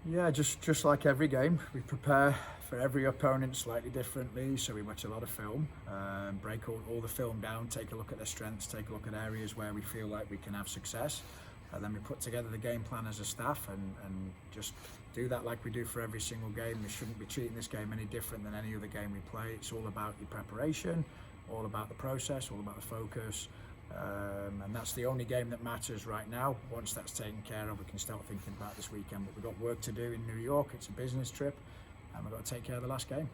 Yeah, just like every game, we prepare for every opponent slightly differently. So we watch a lot of film, break all the film down, take a look at their strengths, take a look at areas where we feel like we can have success. Then we put together the game plan as a staff and just do that like we do for every single game. We shouldn't be treating this game any different than any other game we play. It's all about your preparation, all about the process, all about the focus. And that's the only game that matters right now. Once that's taken care of, we can start thinking about this weekend. But we've got work to do in New York. It's a business trip, and we've got to take care of the last game.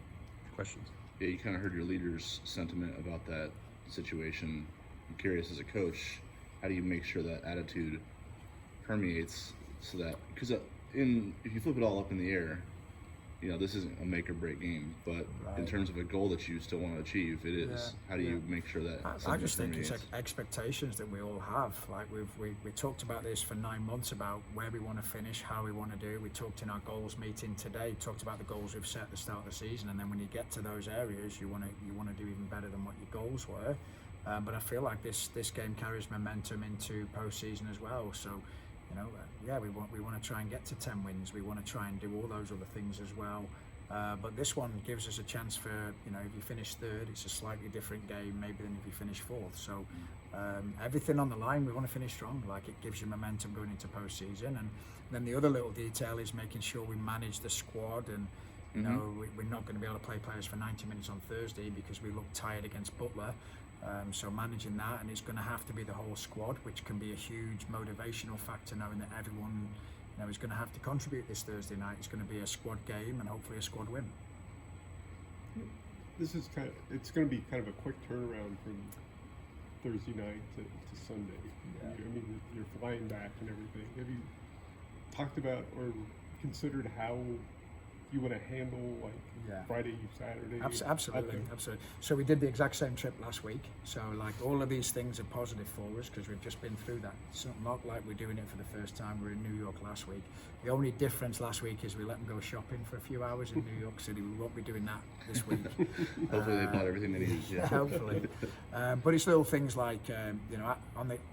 Questions? Yeah, you kind of heard your leader's sentiment about that situation. I'm curious, as a coach, how do you make sure that attitude permeates so that, because if you flip it all up in the air, this isn't a make or break game, but in terms of a goal that you still want to achieve, it is. How do you make sure that I just think it's expectations that we all have. Like we talked about this for 9 months about where we want to finish, how we want to do. We talked in our goals meeting today, talked about the goals we've set at the start of the season, and then when you get to those areas, you want to do even better than what your goals were. But I feel like this game carries momentum into postseason as well. So, we want to try and get to 10 wins. We want to try and do all those other things as well. But this one gives us a chance for, if you finish third, it's a slightly different game maybe than if you finish fourth. So everything on the line, we want to finish strong. Like, it gives you momentum going into postseason. And then the other little detail is making sure we manage the squad. And we're not going to be able to play players for 90 minutes on Thursday because we look tired against Butler. So managing that, and it's going to have to be the whole squad, which can be a huge motivational factor, knowing that everyone is going to have to contribute this Thursday night. It's going to be a squad game and hopefully a squad win. It's going to be kind of a quick turnaround from Thursday night to Sunday. Yeah. I mean, you're flying back and everything. Have you talked about or considered how you want to handle Friday, Saturday? Absolutely. So we did the exact same trip last week. So all of these things are positive for us because we've just been through that. It's not like we're doing it for the first time. We were in New York last week. The only difference last week is we let them go shopping for a few hours in New York City. We won't be doing that this week. Hopefully they bought everything they need. Yeah. Hopefully. But it's little things like,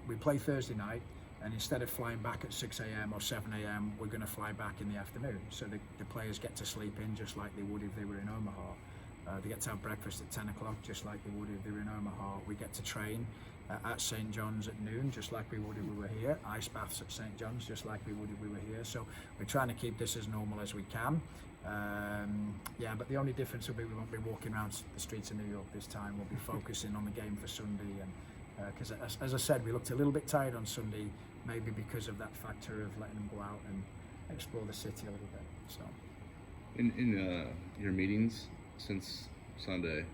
we play Thursday night. And instead of flying back at 6 a.m. or 7 a.m., we're going to fly back in the afternoon. So the players get to sleep in just like they would if they were in Omaha. They get to have breakfast at 10 o'clock just like they would if they were in Omaha. We get to train at St. John's at noon just like we would if we were here. Ice baths at St. John's just like we would if we were here. So we're trying to keep this as normal as we can. But the only difference will be we won't be walking around the streets of New York this time. We'll be focusing on the game for Sunday. And because as I said, we looked a little bit tired on Sunday, maybe because of that factor of letting them go out and explore the city a little bit. So, in your meetings since Sunday,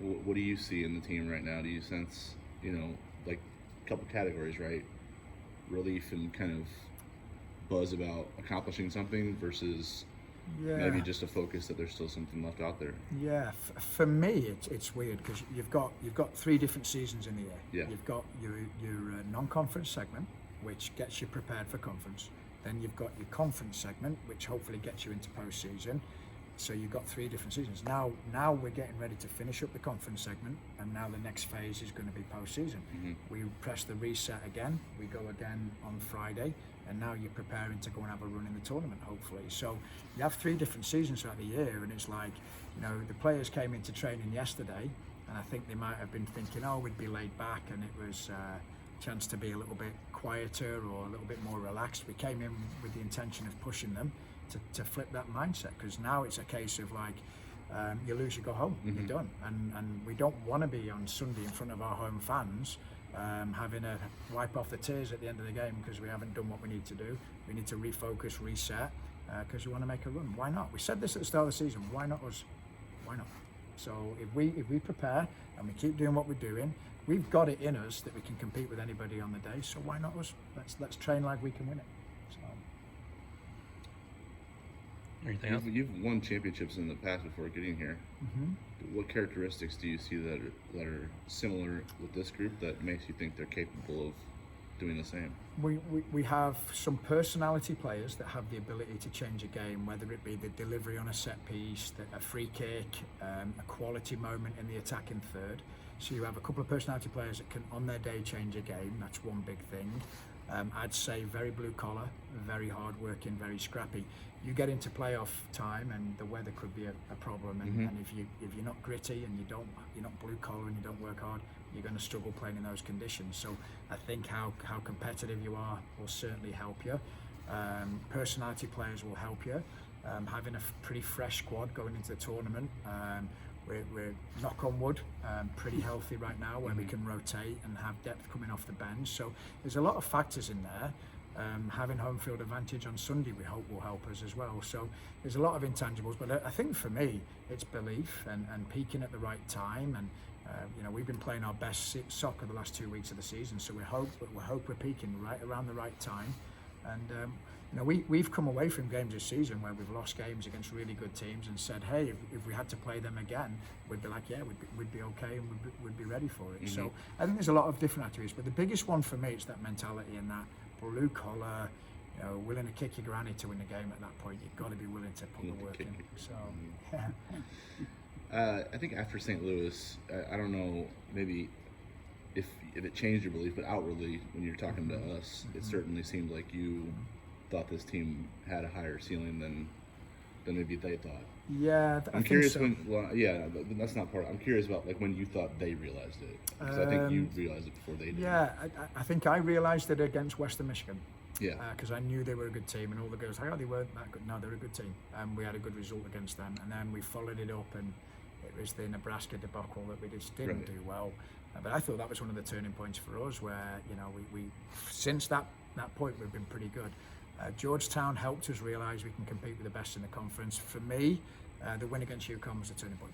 what do you see in the team right now? Do you sense, like a couple categories, right? Relief and kind of buzz about accomplishing something versus maybe just a focus that there's still something left out there. Yeah, for me, it's weird because you've got 3 different seasons in the year. Yeah. You've got your non-conference segment, which gets you prepared for conference. Then you've got your conference segment, which hopefully gets you into postseason. So you've got 3 different seasons. Now we're getting ready to finish up the conference segment, and now the next phase is going to be postseason. Mm-hmm. We press the reset again. We go again on Friday, and now you're preparing to go and have a run in the tournament, hopefully. So you have 3 different seasons throughout the year, and it's like, the players came into training yesterday, and I think they might have been thinking, we'd be laid back, and it was a chance to be a little bit quieter or a little bit more relaxed. We came in with the intention of pushing them to flip that mindset, because now it's a case of you lose, you go home, you're done. And we don't want to be on Sunday in front of our home fans having a wipe off the tears at the end of the game because we haven't done what we need to do. We need to refocus, reset, because we want to make a run. Why not? We said this at the start of the season. Why not us? Why not? So if we prepare and we keep doing what we're doing, we've got it in us that we can compete with anybody on the day. So why not us? Let's train like we can win it. So. Anything else? You've won championships in the past before getting here. Mm-hmm. What characteristics do you see that are similar with this group that makes you think they're capable of doing the same? We have some personality players that have the ability to change a game, whether it be the delivery on a set piece, a free kick, a quality moment in the attacking third. So you have a couple of personality players that can, on their day, change a game. That's one big thing. I'd say very blue collar, very hard working, very scrappy. You get into playoff time and the weather could be a problem, and if you're not gritty and you're not blue collar and you don't work hard, you're going to struggle playing in those conditions. So I think how competitive you are will certainly help you. Personality players will help you. Having a pretty fresh squad going into the tournament. We're knock on wood, pretty healthy right now, where we can rotate and have depth coming off the bench. So there's a lot of factors in there. Having home field advantage on Sunday, we hope will help us as well. So there's a lot of intangibles, but I think for me, it's belief and peaking at the right time. And we've been playing our best soccer the last 2 weeks of the season, so we hope we're peaking right around the right time. And we've come away from games this season where we've lost games against really good teams and said, hey, if we had to play them again, we'd be like, yeah, we'd be okay and we'd be ready for it. So I think there's a lot of different attributes, but the biggest one for me is that mentality and that blue collar, willing to kick your granny to win the game at that point. You've got to be willing to put the work in. So, I think after St. Louis, I don't know, maybe if it changed your belief, but outwardly, when you're talking to us, it certainly seemed like you thought this team had a higher ceiling than maybe they thought. Yeah, I'm curious when. Well, yeah, but that's not part. I'm curious about like when you thought they realized it, because I think you realized it before they did. Yeah, I think I realized it against Western Michigan. Yeah. Because I knew they were a good team, and all the girls like, oh, they weren't that good. No, they're a good team, and we had a good result against them. And then we followed it up, and it was the Nebraska debacle that we just didn't do well. But I thought that was one of the turning points for us, where we since that point we've been pretty good. Georgetown helped us realise we can compete with the best in the conference. For me, the win against UConn was a turning point.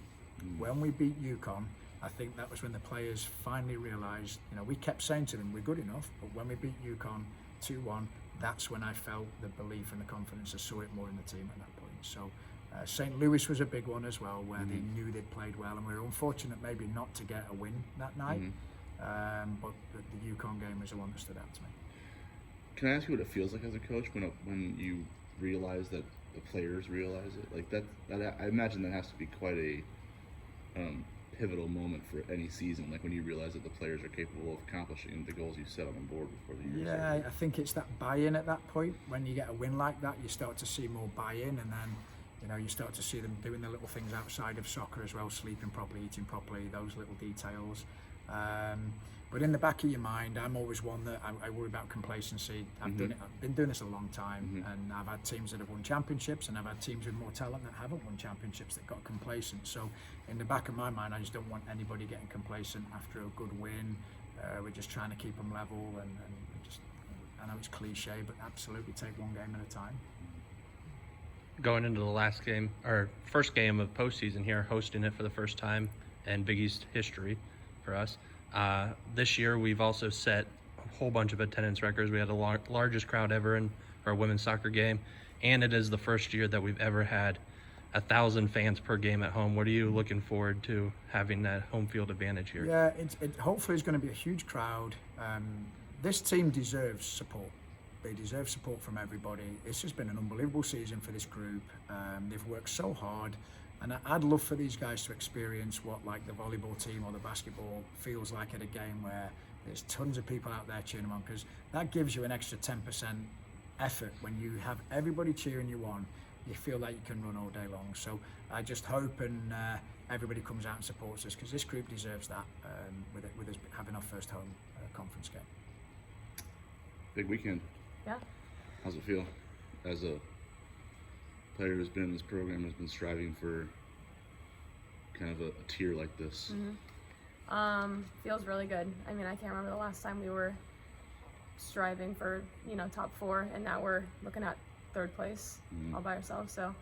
When we beat UConn, I think that was when the players finally realised, we kept saying to them, we're good enough, but when we beat UConn 2-1, that's when I felt the belief and the confidence. I saw it more in the team at that point. So St. Louis was a big one as well, where they knew they'd played well, and we were unfortunate maybe not to get a win that night. But the UConn game was the one that stood out to me. Can I ask you what it feels like as a coach when you realize that the players realize it? Like that I imagine that has to be quite a pivotal moment for any season. Like when you realize that the players are capable of accomplishing the goals you set on the board before the year. Yeah, I think it's that buy-in at that point. When you get a win like that, you start to see more buy-in, and then you start to see them doing the little things outside of soccer as well, sleeping properly, eating properly, those little details. But in the back of your mind, I'm always one that I worry about complacency. I've been doing this a long time, and I've had teams that have won championships, and I've had teams with more talent that haven't won championships that got complacent. So in the back of my mind, I just don't want anybody getting complacent after a good win. We're just trying to keep them level, and just, I know it's cliche, but absolutely take one game at a time. Going into the last game, or first game of postseason here, hosting it for the first time in Big East history for us. This year, we've also set a whole bunch of attendance records. We had the largest crowd ever in our women's soccer game, and it is the first year that we've ever had 1,000 fans per game at home. What are you looking forward to having that home field advantage here? Yeah, it hopefully is going to be a huge crowd. This team deserves support. They deserve support from everybody. It's just been an unbelievable season for this group. They've worked so hard. And I'd love for these guys to experience what like the volleyball team or the basketball feels like at a game, where there's tons of people out there cheering them on, because that gives you an extra 10% effort. When you have everybody cheering you on, you feel like you can run all day long. So I just hope and everybody comes out and supports us, because this group deserves that, with us having our first home conference game. Big weekend. Yeah. How's it feel as a player who's been in this program, has been striving for kind of a tier like this? Feels really good. I mean, I can't remember the last time we were striving for, top 4, and now we're looking at 3rd place all by ourselves. So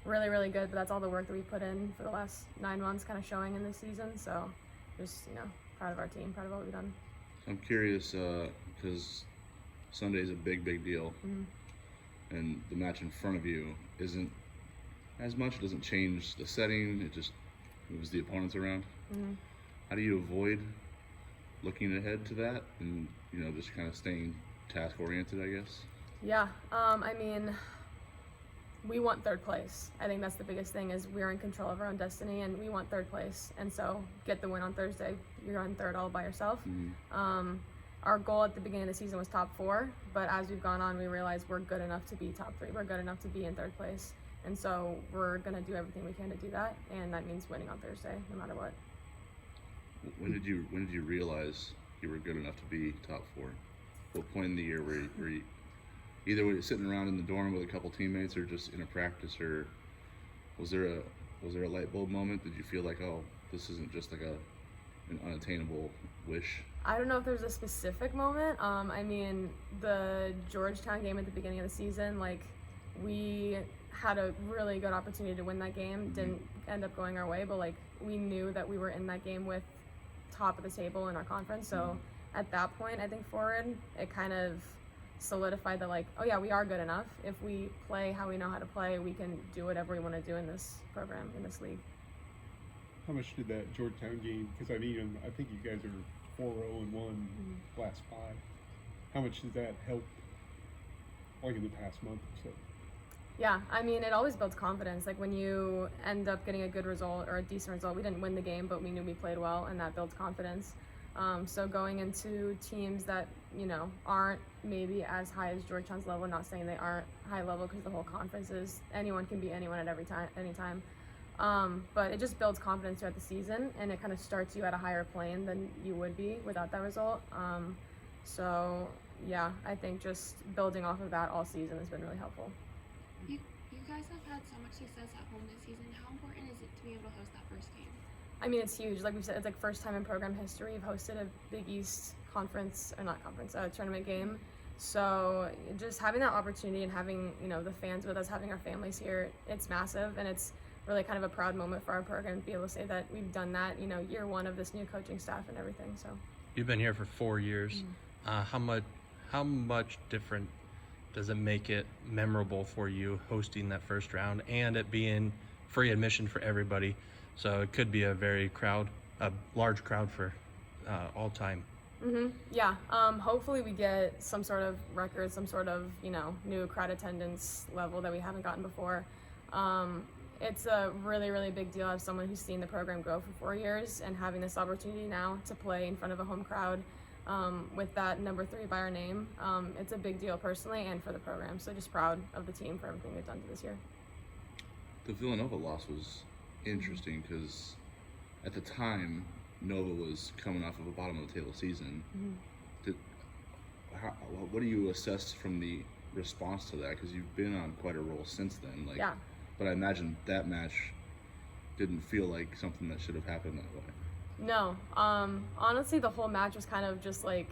really, really good. But that's all the work that we put in for the last 9 months kind of showing in this season. So just, proud of our team, proud of what we've done. I'm curious, because Sunday's a big deal. And the match in front of you isn't as much. It doesn't change the setting. It just moves the opponents around. How do you avoid looking ahead to that and, just kind of staying task oriented, I guess? Yeah. I mean, we want 3rd place. I think that's the biggest thing, is we're in control of our own destiny, and we want 3rd place. And so get the win on Thursday. You're on 3rd all by yourself. our goal at the beginning of the season was top 4, but as we've gone on, we realized we're good enough to be top 3. We're good enough to be in 3rd place. And so we're going to do everything we can to do that. And that means winning on Thursday, no matter what. When did you realize you were good enough to be top 4? What point in the year were you either sitting around in the dorm with a couple teammates, or just in a practice, or was there a light bulb moment? Did you feel like, oh, this isn't just like an unattainable wish? I don't know if there's a specific moment. I mean, the Georgetown game at the beginning of the season, like, we had a really good opportunity to win that game. Didn't end up going our way, but like, we knew that we were in that game with top of the table in our conference. So at that point, I think forward, it kind of solidified that, like, oh yeah, we are good enough. If we play how we know how to play, we can do whatever we want to do in this program, in this league. How much did that Georgetown game, because I mean, I think you guys are 4-0-1 last 5. How much did that help, like, in the past month or so? Yeah, I mean, it always builds confidence. Like, when you end up getting a good result or a decent result, we didn't win the game, but we knew we played well, and that builds confidence. So going into teams that, you know, aren't maybe as high as Georgetown's level, not saying they aren't high level, because the whole conference is anyone can beat anyone at any time. But it just builds confidence throughout the season, and it kind of starts you at a higher plane than you would be without that result. So yeah, I think just building off of that all season has been really helpful. You guys have had so much success at home this season. How important is it to be able to host that first game? I mean, it's huge. Like we said, it's like first time in program history we've hosted a Big East tournament game. So just having that opportunity and having, you know, the fans with us, having our families here, it's massive, and it's really kind of a proud moment for our program to be able to say that we've done that, you know, year 1 of this new coaching staff and everything. So You've been here for 4 years. How much different does it make it memorable for you hosting that first round and it being free admission for everybody? So it could be a large crowd for all time. Yeah. Hopefully we get some sort of record, some sort of, you know, new crowd attendance level that we haven't gotten before. It's a really, really big deal as someone who's seen the program grow for 4 years, and having this opportunity now to play in front of a home crowd with that number 3 by our name. It's a big deal personally and for the program. So just proud of the team for everything they've done this year. The Villanova loss was interesting because at the time, Nova was coming off of a bottom of the table season. What do you assess from the response to that? Because you've been on quite a roll since then. Like, Yeah. But I imagine that match didn't feel like something that should have happened that way. No. Honestly, the whole match was kind of just like,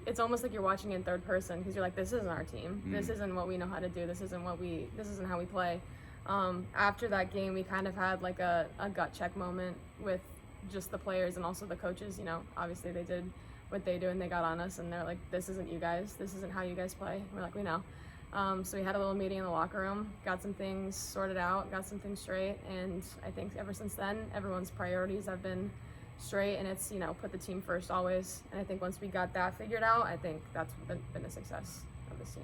it's almost like you're watching in third person, because you're like, this isn't our team. This isn't what we know how to do. This isn't how we play. After that game, we kind of had like a gut check moment with just the players and also the coaches. You know, obviously they did what they do and they got on us, and they're like, this isn't you guys. This isn't how you guys play. And we're like, we know. So we had a little meeting in the locker room, got some things sorted out, got some things straight, and I think ever since then, everyone's priorities have been straight, and it's, you know, put the team first always. And I think once we got that figured out, I think that's been a success of this team.